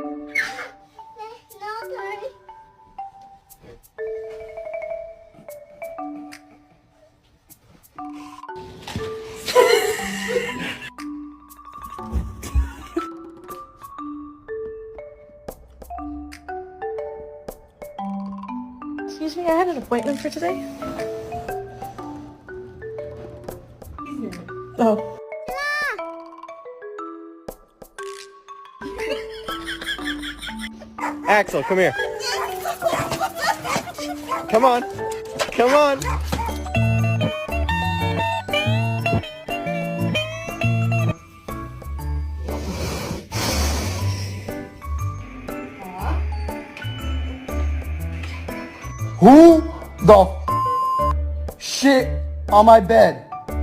No, sorry. Excuse me, I had an appointment for today. Oh. Axel, come here. Come on. Come on. Who the shit on my bed?